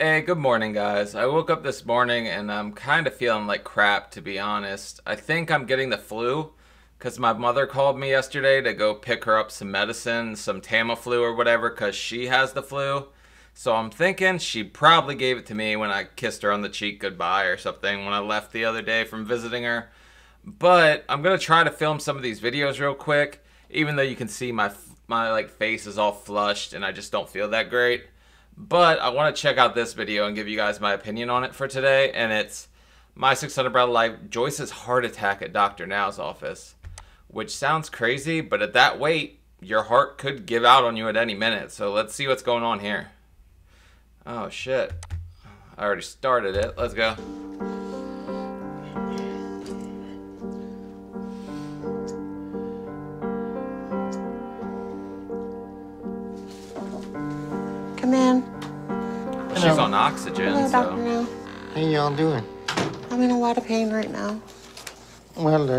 Hey, good morning, guys. I woke up this morning and I'm kind of feeling like crap, to be honest. I think I'm getting the flu because my mother called me yesterday to go pick her up some medicine, some Tamiflu or whatever, because she has the flu. So I'm thinking she probably gave it to me when I kissed her on the cheek goodbye or something when I left the other day from visiting her. But I'm gonna try to film some of these videos real quick, even though you can see my like face is all flushed and I just don't feel that great. But I want to check out this video and give you guys my opinion on it for today, and it's my 600 Umbrella Life, Joyce's heart attack at Dr. Now's office, which sounds crazy, but at that weight, your heart could give out on you at any minute. So let's see what's going on here. Oh shit, I already started it. Let's go. Come in. She's on oxygen. Hello, So Dr. Now. How y'all doing? I'm in a lot of pain right now. Well,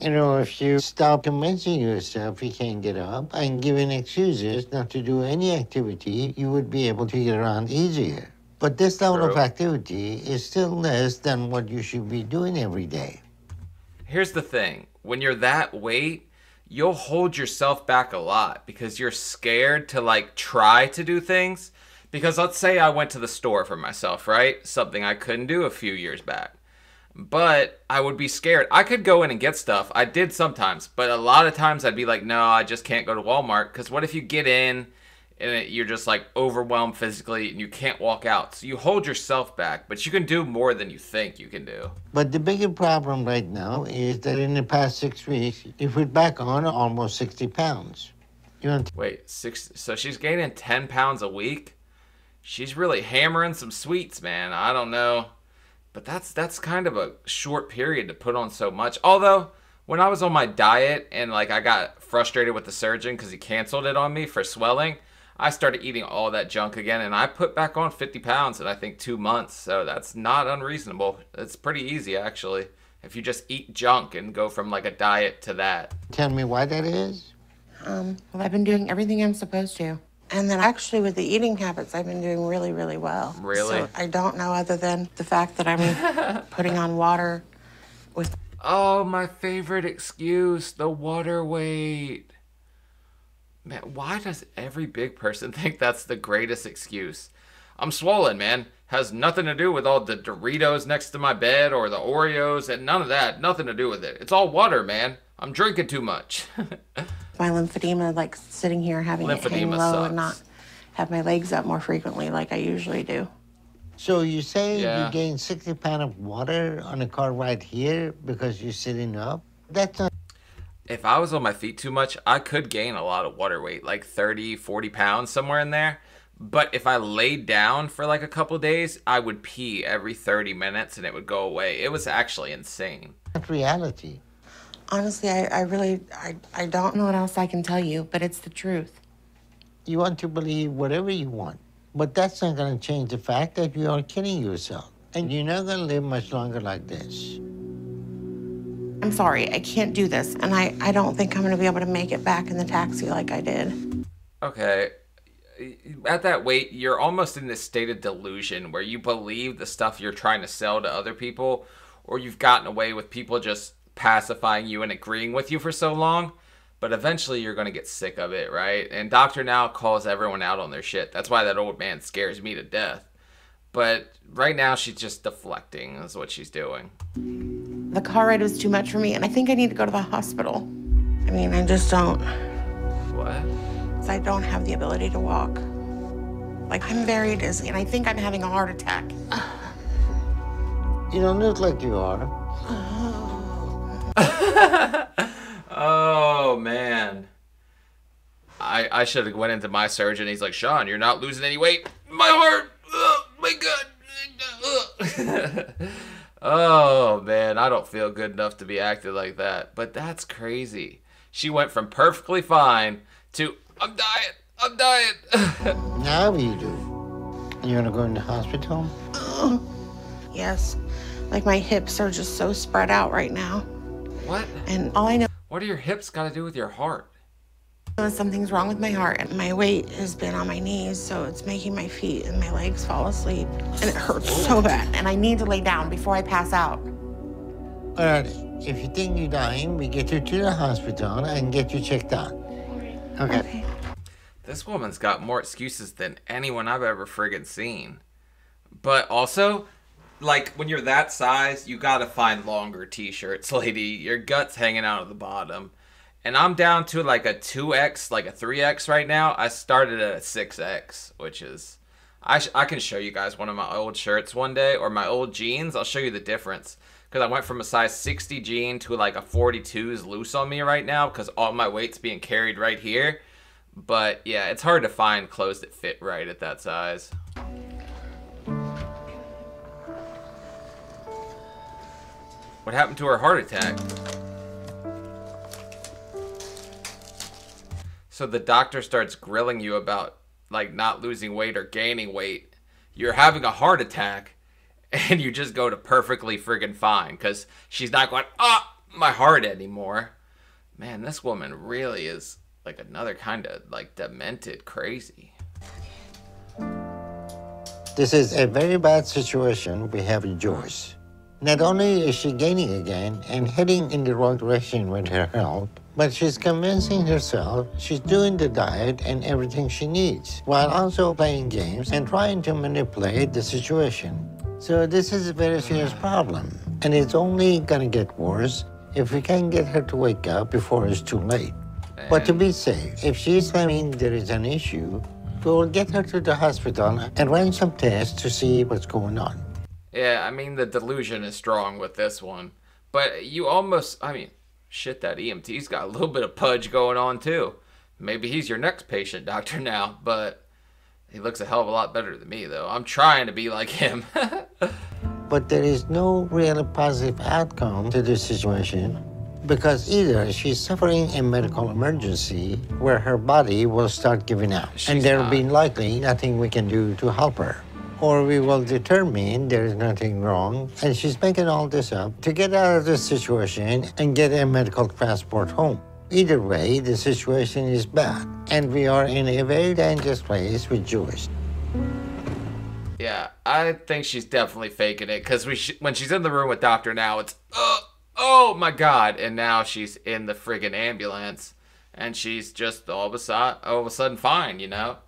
if you stop convincing yourself you can't get up and giving excuses not to do any activity, you would be able to get around easier. But this level of True. activity is still less than what you should be doing every day. here's the thing. When you're that weight, you'll hold yourself back a lot because you're scared to like try to do things. Because let's say I went to the store for myself, right? Something I couldn't do a few years back. But I would be scared. I could go in and get stuff. I did sometimes. But a lot of times I'd be like, no, I just can't go to Walmart. Because what if you get in and you're just like overwhelmed physically and you can't walk out? So you hold yourself back. But you can do more than you think you can do. But the bigger problem right now is that in the past 6 weeks, you put back on almost 60 pounds. Wait, so she's gaining 10 pounds a week? She's really hammering some sweets, man. I don't know. But that's kind of a short period to put on so much. Although, when I was on my diet and like I got frustrated with the surgeon because he canceled it on me for swelling, I started eating all that junk again and I put back on 50 pounds in I think 2 months. So that's not unreasonable. It's pretty easy actually. If you just eat junk and go from like a diet to that. Tell me why that is? Well, I've been doing everything I'm supposed to. And then actually with the eating habits, I've been doing really, really well. Really? So I don't know other than the fact that I'm putting on water with... Oh, my favorite excuse, the water weight. Man, why does every big person think that's the greatest excuse? I'm swollen, man. Has nothing to do with all the Doritos next to my bed or the Oreos and none of that. Nothing to do with it. It's all water, man. I'm drinking too much. my lymphedema, like sitting here having it hang Lymphedema low sucks. and not have my legs up more frequently like I usually do. So you say Yeah. you gained 60 pounds of water on a car right here because you're sitting up? That's not... If I was on my feet too much, I could gain a lot of water weight, like 30, 40 pounds, somewhere in there. But if I laid down for like a couple days, I would pee every 30 minutes and it would go away. It was actually insane. not reality. Honestly, I don't know what else I can tell you, but it's the truth. You want to believe whatever you want, but that's not going to change the fact that you are killing yourself. And you're not going to live much longer like this. I'm sorry, I can't do this, and I don't think I'm gonna be able to make it back in the taxi like I did. Okay. At that weight, you're almost in this state of delusion where you believe the stuff you're trying to sell to other people, or you've gotten away with people just pacifying you and agreeing with you for so long, but eventually you're going to get sick of it, right? And Dr. Now calls everyone out on their shit. That's why that old man scares me to death. But right now she's just deflecting is what she's doing. The car ride was too much for me, and I think I need to go to the hospital. I mean, I just don't. What? 'Cause I don't have the ability to walk. Like, I'm very dizzy, and I think I'm having a heart attack. You don't look like you are. Oh, man. I should have went into my surgeon. He's like, Sean, you're not losing any weight. My heart. Oh, my God. Oh, man. I don't feel good enough to be acting like that. But that's crazy. She went from perfectly fine to, I'm dying. I'm dying. Now you do. You want to go in the hospital? Yes. Like, my hips are just so spread out right now. What? And all I know... What do your hips got to do with your heart? Something's wrong with my heart, and my weight has been on my knees, so it's making my feet and my legs fall asleep, and it hurts so bad, and I need to lay down before I pass out. All right, if you think you're dying, we get you to the hospital and get you checked out. Okay. This woman's got more excuses than anyone I've ever friggin' seen. But also, like, when you're that size, you gotta find longer t-shirts, lady. Your gut's hanging out of the bottom. And I'm down to like a 2X, like a 3X right now. I started at a 6X, which is... I can show you guys one of my old shirts one day, or my old jeans. I'll show you the difference. Because I went from a size 60 jean to like a 42's loose on me right now, because all my weight's being carried right here. But yeah, it's hard to find clothes that fit right at that size. What happened to her heart attack? So the doctor starts grilling you about like not losing weight or gaining weight. You're having a heart attack and you just go to perfectly friggin' fine because she's not going, my heart anymore. Man, this woman really is like another kind of like demented crazy. This is a very bad situation we have in Joyce. Not only is she gaining again and heading in the wrong direction with her health, but she's convincing herself she's doing the diet and everything she needs, while also playing games and trying to manipulate the situation. So this is a very serious problem, and it's only gonna get worse if we can get her to wake up before it's too late. But to be safe, if she's claiming there is an issue, we'll get her to the hospital and run some tests to see what's going on. Yeah, I mean, the delusion is strong with this one. But you almost, I mean, shit, that EMT's got a little bit of pudge going on too. Maybe he's your next patient doctor now, but he looks a hell of a lot better than me, though. I'm trying to be like him. But there is no real positive outcome to this situation, because either she's suffering a medical emergency where her body will start giving out, and there'll be likely nothing we can do to help her. Or we will determine there is nothing wrong and she's making all this up to get out of this situation and get a medical passport home. Either way, the situation is bad, and we are in a very dangerous place with Joyce. Yeah, I think she's definitely faking it, because when she's in the room with Dr. Now, it's, oh my God, and now she's in the friggin' ambulance, and she's just all of a sudden fine, you know?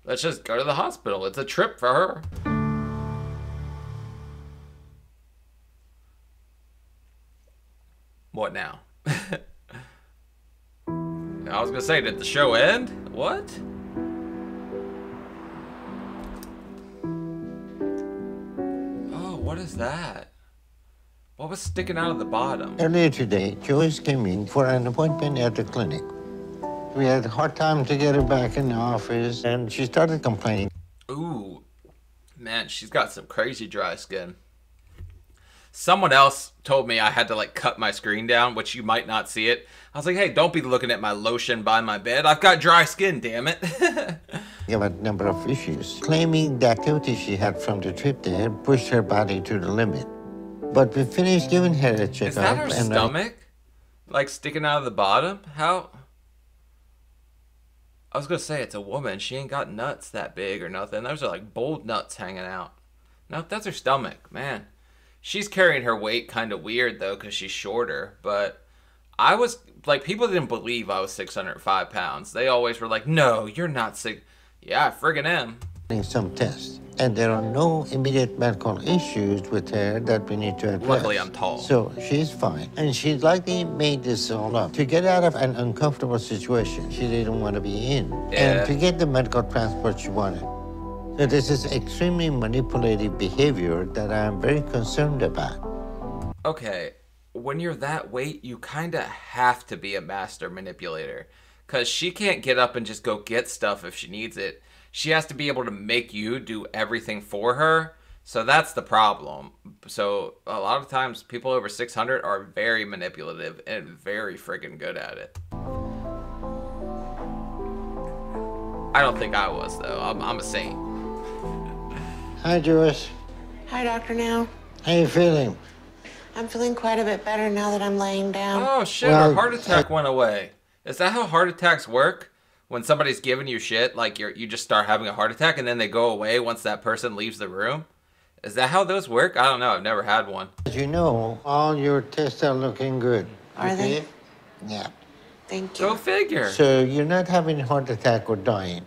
Let's just go to the hospital. It's a trip for her. What now? I was gonna say, did the show end? What? Oh, what is that? What was sticking out of the bottom? Earlier today, Joyce came in for an appointment at the clinic. We had a hard time to get her back in the office, and she started complaining. Ooh, man, she's got some crazy dry skin. Someone else told me I had to like cut my screen down, which you might not see it. I was like, hey, don't be looking at my lotion by my bed. I've got dry skin, damn it. We have a number of issues, claiming the activity she had from the trip there pushed her body to the limit. But we finished giving her a checkup. Is that her stomach? Like sticking out of the bottom? How? I was gonna say it's a woman. She ain't got nuts that big or nothing. Those are like bold nuts hanging out. No, that's her stomach, man. She's carrying her weight kind of weird though, because she's shorter. But I was like, people didn't believe I was 605 pounds. They always were like, no, you're not sick. Yeah, I friggin' am. Some tests, and there are no immediate medical issues with her that we need to address. Luckily, I'm tall. So she's fine, and she likely made this all up to get out of an uncomfortable situation she didn't want to be in, and to get the medical transport she wanted. So this is extremely manipulative behavior that I'm very concerned about. Okay, when you're that weight, you kind of have to be a master manipulator, because she can't get up and just go get stuff if she needs it. She has to be able to make you do everything for her. So that's the problem. So a lot of times people over 600 are very manipulative and very friggin' good at it. I don't think I was, though. I'm a saint. Hi, Joyce. Hi, Dr. Now. How you feeling? I'm feeling quite a bit better now that I'm laying down. Oh, shit, her heart attack went away. Is that how heart attacks work? when somebody's giving you shit, like you just start having a heart attack and then they go away once that person leaves the room? Is that how those work? I don't know. I've never had one. As you know, all your tests are looking good. Are they? Yeah. Thank you. Go figure. So you're not having a heart attack or dying.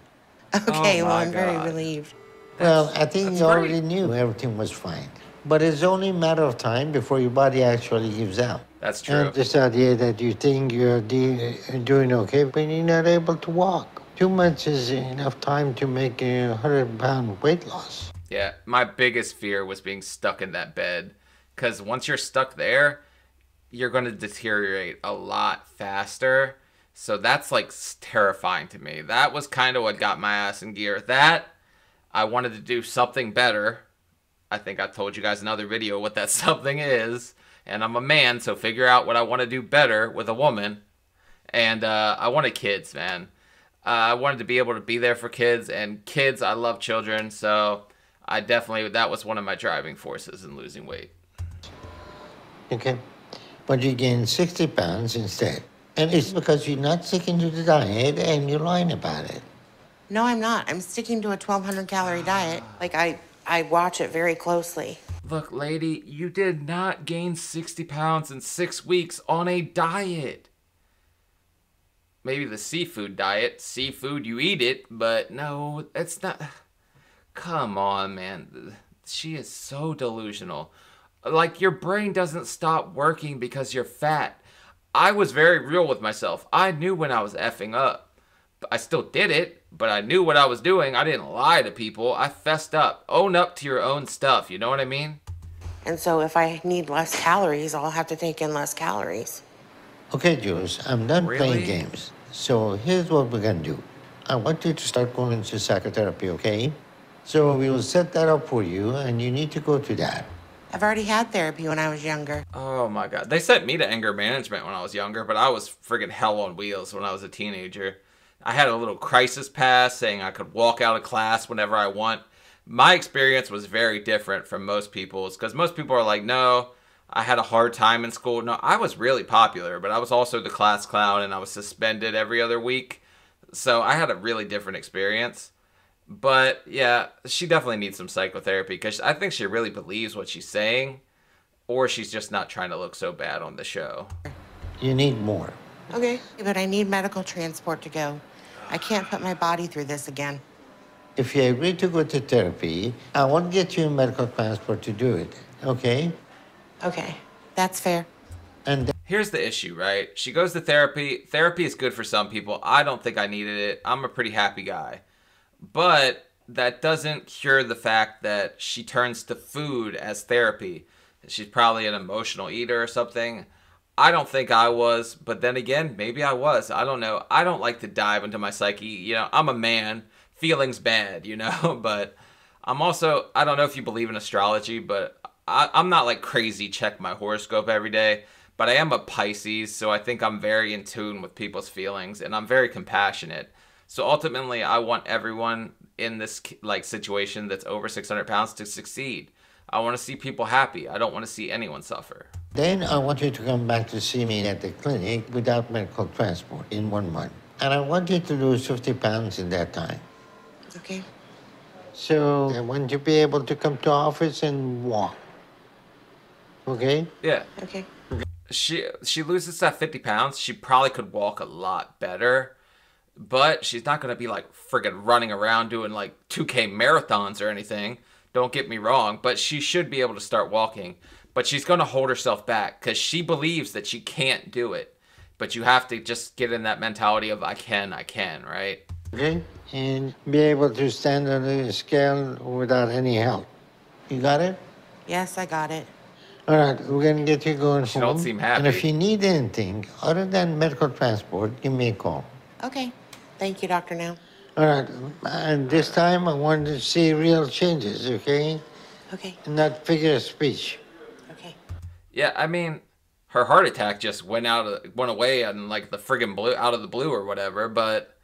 Okay, Oh well, my I'm very God. relieved. Well, I think that's you already great. knew everything was fine. But it's only a matter of time before your body actually gives out. That's true. And this idea that you think you're doing okay, but you're not able to walk. 2 months is enough time to make a 100-pound weight loss. Yeah, my biggest fear was being stuck in that bed. Because once you're stuck there, you're going to deteriorate a lot faster. So that's like terrifying to me. That was kind of what got my ass in gear. That, I wanted to do something better. I think I told you guys in another video what that something is. And I'm a man, so figure out what I want to do better with a woman. And I wanted kids, man. I wanted to be able to be there for kids. And kids, I love children. So I definitely, that was one of my driving forces in losing weight. Okay? But you gain 60 pounds instead. And it's because you're not sticking to the diet and you're lying about it. No, I'm not. I'm sticking to a 1,200 calorie diet. Like, I watch it very closely. Look, lady, you did not gain 60 pounds in 6 weeks on a diet. Maybe the seafood diet. Seafood, you eat it, but no, it's not. Come on, man. She is so delusional. Like, your brain doesn't stop working because you're fat. I was very real with myself. I knew when I was effing up. I still did it, but I knew what I was doing. I didn't lie to people. I fessed up. Own up to your own stuff. You know what I mean? And so if I need less calories, I'll have to take in less calories. Okay, Jules, I'm done Really? playing games. So here's what we're gonna do. I want you to start going to psychotherapy, okay? So we will set that up for you, and you need to go to that. I've already had therapy when I was younger. Oh my God. They sent me to anger management when I was younger, but I was friggin' hell on wheels when I was a teenager. I had a little crisis pass saying I could walk out of class whenever I want. My experience was very different from most people's because most people are like, no, I had a hard time in school. No, I was really popular, but I was also the class clown and I was suspended every other week. So I had a really different experience. But yeah, she definitely needs some psychotherapy because I think she really believes what she's saying, or she's just not trying to look so bad on the show. You need more. Okay. But I need medical transport to go. I can't put my body through this again. If you agree to go to therapy, I won't get you a medical transport to do it, okay? Okay. That's fair. And Here's the issue, right? She goes to therapy. Therapy is good for some people. I don't think I needed it. I'm a pretty happy guy. But that doesn't cure the fact that she turns to food as therapy. She's probably an emotional eater or something. I don't think I was, but then again, maybe I was. I don't know. I don't like to dive into my psyche. You know, I'm a man. Feelings bad, you know? But I'm also, I don't know if you believe in astrology, but I'm not like crazy check my horoscope every day. But I am a Pisces, so I think I'm very in tune with people's feelings, and I'm very compassionate. So ultimately, I want everyone in this like situation that's over 600 pounds to succeed. I want to see people happy. I don't want to see anyone suffer. then I want you to come back to see me at the clinic without medical transport in 1 month. And I want you to lose 50 pounds in that time. Okay. So I want you to be able to come to office and walk. Okay? Yeah. Okay. She loses that 50 pounds. She probably could walk a lot better. But she's not going to be like friggin' running around doing like 2K marathons or anything. Don't get me wrong. But she should be able to start walking. But she's going to hold herself back because she believes that she can't do it. But you have to just get in that mentality of I can, right? Okay? And be able to stand on the scale without any help. You got it? Yes, I got it. All right, we're going to get you going She home. don't seem And happy. if you need anything other than medical transport, give me a call. Okay. Thank you, Dr. Now. All right, and this time I want to see real changes, okay? Okay. Not figure of speech. Okay. Yeah, I mean, her heart attack just went away and like the friggin' blue out of the blue or whatever. But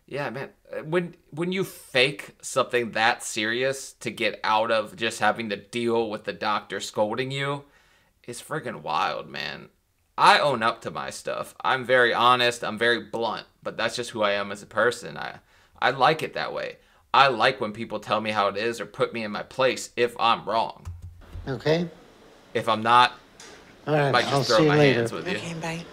yeah, man, when you fake something that serious to get out of just having to deal with the doctor scolding you, it's friggin' wild, man. I own up to my stuff. I'm very honest. I'm very blunt, but that's just who I am as a person. I like it that way. I like when people tell me how it is or put me in my place if I'm wrong. Okay? If I'm not, All I right, might I'll just throw see you my later. hands with you. Okay, bye.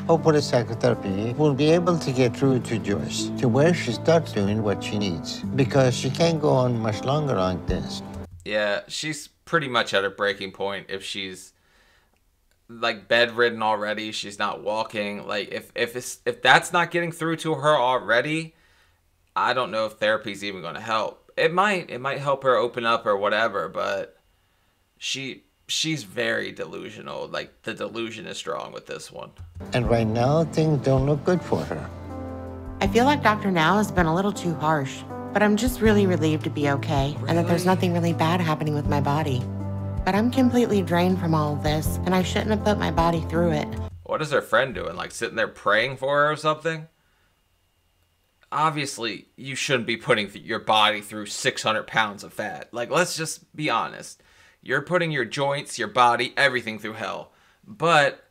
Hope with a psychotherapy will be able to get through to Joyce to where she starts doing what she needs, because she can't go on much longer like this. Yeah, she's pretty much at her breaking point if she's like bedridden already, she's not walking. Like if that's not getting through to her already, I don't know if therapy's even going to help. It might help her open up or whatever, but she's very delusional. Like the delusion is strong with this one. And right now, things don't look good for her. I feel like Dr. Now has been a little too harsh, but I'm just really relieved to be okay and that there's nothing really bad happening with my body. But I'm completely drained from all of this, and I shouldn't have put my body through it. What is her friend doing? Like sitting there praying for her or something? Obviously, you shouldn't be putting your body through 600 pounds of fat. Like, let's just be honest. You're putting your joints, your body, everything through hell. But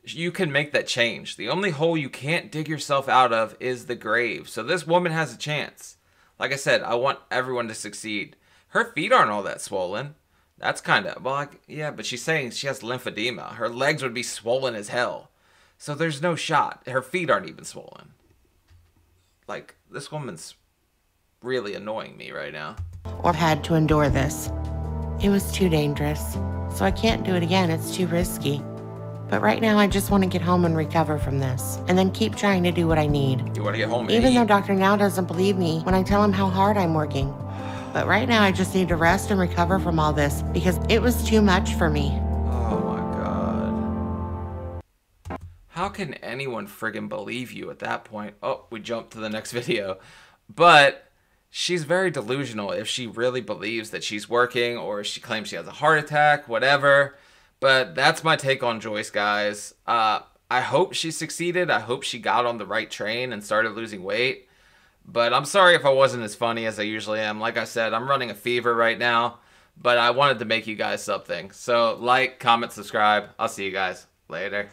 you can make that change. The only hole you can't dig yourself out of is the grave. So this woman has a chance. Like I said, I want everyone to succeed. Her feet aren't all that swollen. That's kind of, well, like, yeah, but she's saying she has lymphedema. Her legs would be swollen as hell. So there's no shot. Her feet aren't even swollen. Like, this woman's really annoying me right now. Or had to endure this. It was too dangerous, so I can't do it again. It's too risky. But right now, I just want to get home and recover from this, and then keep trying to do what I need. You want to get home and Even eat? though Dr. Now doesn't believe me when I tell him how hard I'm working. But right now, I just need to rest and recover from all this because it was too much for me. Oh my god. How can anyone friggin' believe you at that point? Oh, we jumped to the next video. But she's very delusional if she really believes that she's working or she claims she has a heart attack, whatever. But that's my take on Joyce, guys. I hope she succeeded. I hope she got on the right train and started losing weight. But I'm sorry if I wasn't as funny as I usually am. Like I said, I'm running a fever right now. But I wanted to make you guys something. So like, comment, subscribe. I'll see you guys later.